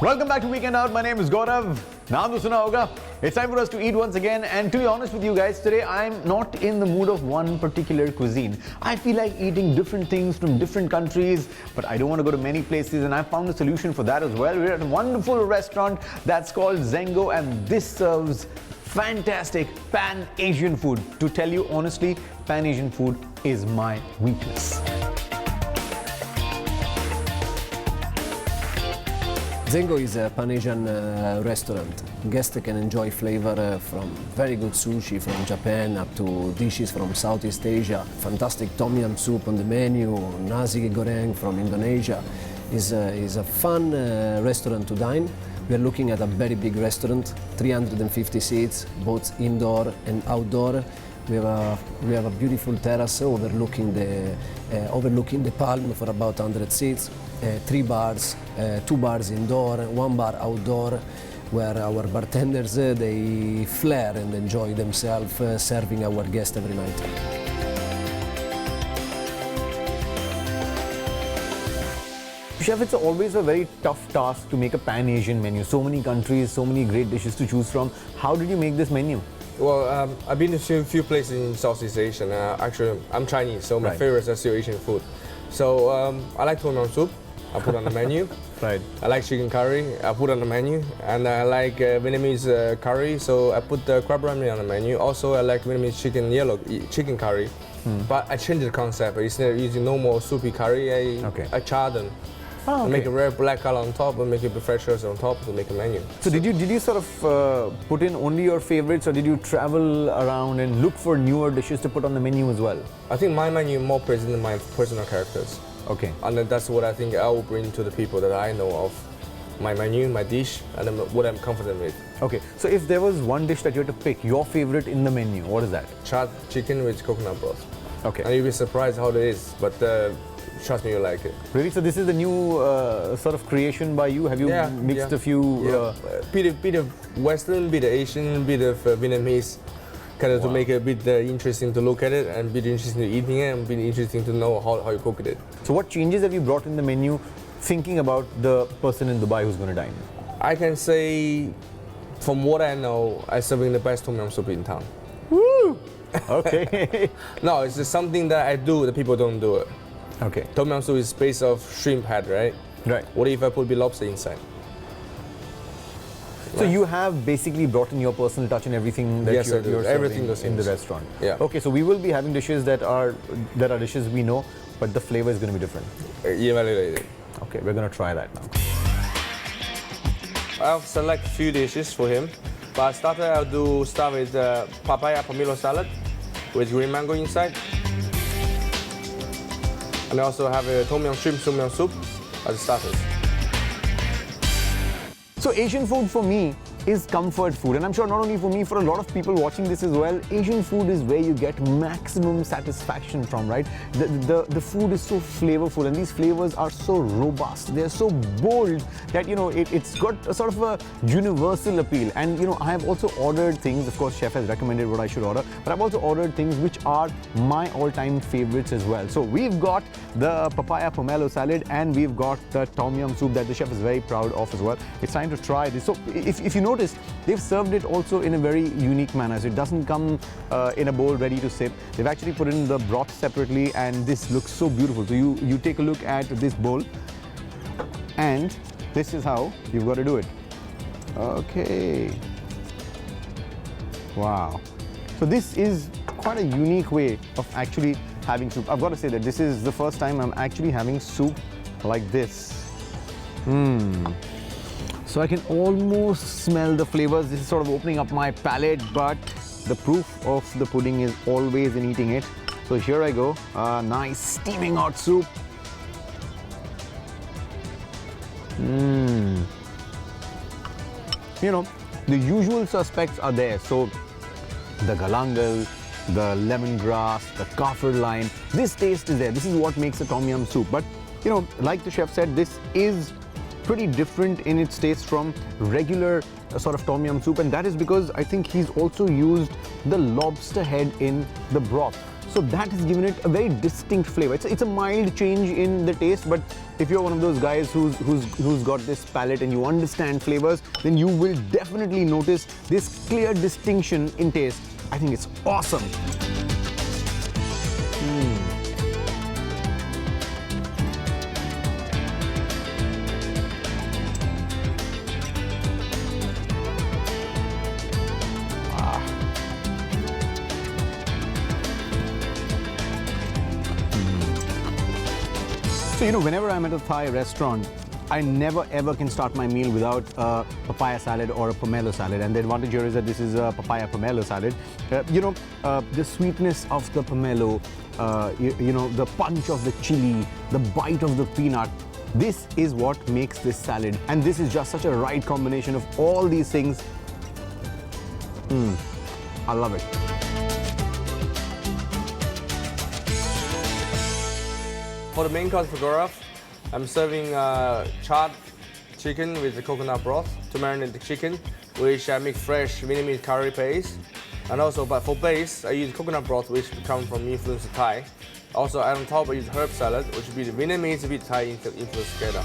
Welcome back to Weekend Out. My name is Gaurav. Naam to suna hoga. It's time for us to eat once again. And to be honest with you guys, today I'm not in the mood of one particular cuisine. I feel like eating different things from different countries, but I don't want to go to many places, and I found a solution for that as well. We're at a wonderful restaurant that's called ZENGO, and this serves fantastic Pan-Asian food. To tell you honestly, Pan-Asian food is my weakness. ZENGO is a Pan-Asian restaurant. Guests can enjoy flavor from very good sushi from Japan up to dishes from Southeast Asia. Fantastic tom yum soup on the menu, nasi goreng from Indonesia. Is a fun restaurant to dine. We are looking at a very big restaurant, 350 seats, both indoor and outdoor. We have a beautiful terrace overlooking the Palm for about 100 seats. 3 bars, 2 bars indoor, 1 bar outdoor, where our bartenders they flare and enjoy themselves serving our guests every night. Chef, it's always a very tough task to make a Pan-Asian menu. So many countries, so many great dishes to choose from. How did you make this menu? Well, I've been to a few places in Southeast Asia. Actually, I'm Chinese, so my favorite is still Asian food. So I like tom yum soup. I put on the menu. Right. I like chicken curry. I put on the menu, and I like Vietnamese curry. So I put the crab ramen on the menu. Also, I like Vietnamese chicken curry. But I changed the concept. Instead of using normal soupy curry, I char them. Oh, okay. Make a red black color on top and make it fresh herbs on top to make a menu. So did you sort of put in only your favorites, or did you travel around and look for newer dishes to put on the menu as well? I think my menu more presents my personal characters. Okay. And that's what I think I will bring to the people that I know of. My menu, my dish, and what I'm confident with. Okay, so if there was one dish that you had to pick, your favorite in the menu, what is that? Charred chicken with coconut broth. Okay. And you'll be surprised how it is, but trust me, you'll like it. Really? So this is the new sort of creation by you? Have you mixed a few? Bit of Western, bit of Asian, bit of Vietnamese, kind of to make it a bit interesting to look at it, and a bit interesting to eating it, and a bit interesting to know how you cook it. So what changes have you brought in the menu, thinking about the person in Dubai who's going to dine? I can say, from what I know, I'm serving the best tom yum soup in town. Woo! Okay. No, it's just something that I do that people don't do it. Okay. Tom yum soup is based off shrimp head, right? Right. What if I put bit lobster inside? So you have basically brought in your personal touch and everything that you're everything serving in the restaurant. Yeah. Okay, so we will be having dishes that are dishes we know, but the flavor is going to be different. Evaluate it. Okay, we're going to try that now. I'll select a few dishes for him. But I'll start with papaya pomelo salad with green mango inside. And I also have a tom yum shrimp tom yum soup as starters. So Asian food for me is comfort food, and I'm sure not only for me, for a lot of people watching this as well, Asian food is where you get maximum satisfaction from, right? The food is so flavorful, and these flavors are so robust, they're so bold that, you know, it's got a sort of a universal appeal. And, you know, I have also ordered things, of course, chef has recommended what I should order, but I've also ordered things which are my all-time favorites as well. So we've got the papaya pomelo salad, and we've got the tom yum soup that the chef is very proud of as well. It's time to try this. So if you notice, they've served it also in a very unique manner. So it doesn't come in a bowl ready to sip. They've actually put in the broth separately, and this looks so beautiful. So you take a look at this bowl, and this is how you've got to do it. Okay. Wow. So this is quite a unique way of actually having soup. I've got to say that this is the first time I'm actually having soup like this. So I can almost smell the flavors. This is sort of opening up my palate, but the proof of the pudding is always in eating it. So here I go, nice steaming hot soup. You know, the usual suspects are there. So the galangal, the lemongrass, the kaffir lime, this taste is there. This is what makes a tom yum soup. But, you know, like the chef said, this is pretty different in its taste from regular sort of tom yum soup, and that is because I think he's also used the lobster head in the broth. So that has given it a very distinct flavor. It's a mild change in the taste, but if you're one of those guys who's got this palate and you understand flavors, then you will definitely notice this clear distinction in taste. I think it's awesome. So, whenever I'm at a Thai restaurant, I never ever can start my meal without a papaya salad or a pomelo salad. And the advantage here is that this is a papaya pomelo salad. The sweetness of the pomelo, the punch of the chili, the bite of the peanut. This is what makes this salad. And this is just such a right combination of all these things. I love it. For the main course for Gaurav, I'm serving charred chicken with the coconut broth to marinate the chicken, which I make fresh Vietnamese curry paste. And also, but for base, I use coconut broth, which comes from influence of Thai. Also, on top, I use herb salad, which will be the Vietnamese with Thai influence together.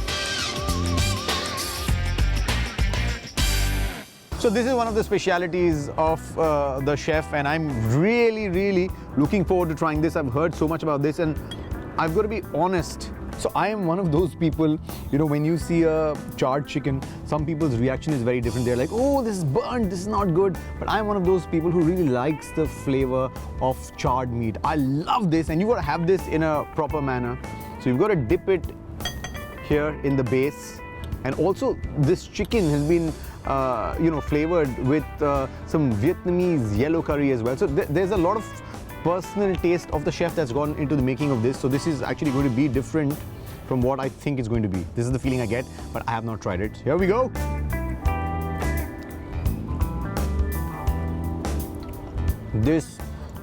So this is one of the specialities of the chef, and I'm really looking forward to trying this. I've heard so much about this, and I've got to be honest. So I am one of those people, when you see a charred chicken, some people's reaction is very different. They're like, oh, this is burnt, this is not good. But I'm one of those people who really likes the flavor of charred meat. I love this, and you've got to have this in a proper manner. So you've got to dip it here in the base. And also this chicken has been, flavored with some Vietnamese yellow curry as well. So there's a lot of personal taste of the chef that's gone into the making of this. So this is actually going to be different from what I think it's going to be. This is the feeling I get, but I have not tried it. Here we go. This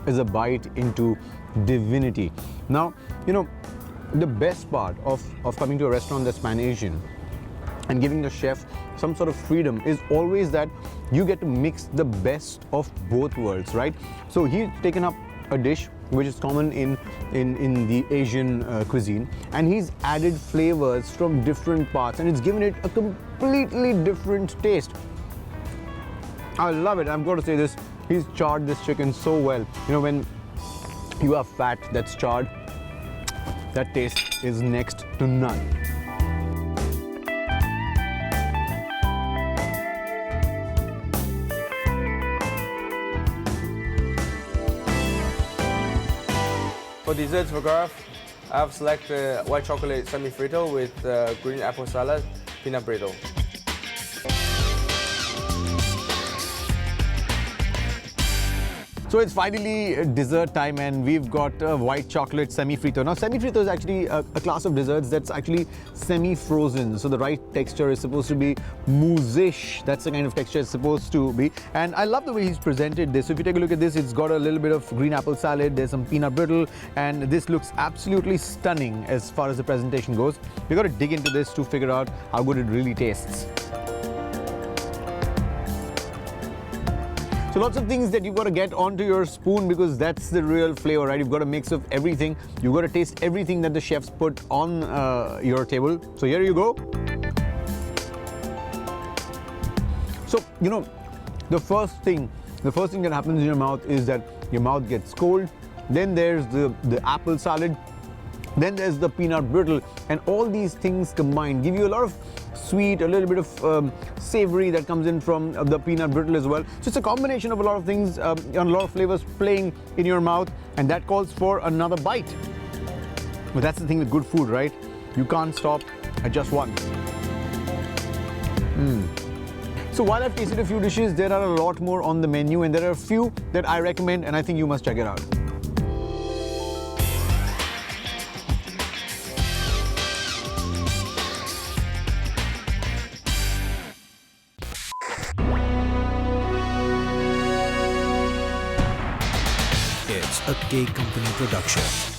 is a bite into divinity. Now, the best part of coming to a restaurant that's Pan-Asian and giving the chef some sort of freedom is always that you get to mix the best of both worlds, right? So he's taken up a dish which is common in the Asian cuisine, and he's added flavors from different parts, and it's given it a completely different taste. I love it. I've got to say this, he's charred this chicken so well. When you have fat that's charred, that taste is next to none. For desserts for Gaurav, I have selected white chocolate semi-frito with green apple salad, peanut brittle. So it's finally dessert time, and we've got white chocolate semi-frito. Now, semi-frito is actually a class of desserts that's actually semi-frozen. So the right texture is supposed to be mousse-ish. That's the kind of texture it's supposed to be. And I love the way he's presented this. So if you take a look at this, it's got a little bit of green apple salad. There's some peanut brittle, and this looks absolutely stunning as far as the presentation goes. We've got to dig into this to figure out how good it really tastes. So lots of things that you've got to get onto your spoon, because that's the real flavor, right? You've got a mix of everything. You've got to taste everything that the chefs put on your table. So here you go. So, the first thing that happens in your mouth is that your mouth gets cold. Then there's the apple salad. Then there's the peanut brittle, and all these things combined give you a lot of sweet, a little bit of savory that comes in from the peanut brittle as well. So it's a combination of a lot of things, and a lot of flavors playing in your mouth, and that calls for another bite. But that's the thing with good food, right? You can't stop at just one. So while I've tasted a few dishes, there are a lot more on the menu, and there are a few that I recommend, and I think you must check it out. It's a K Company production.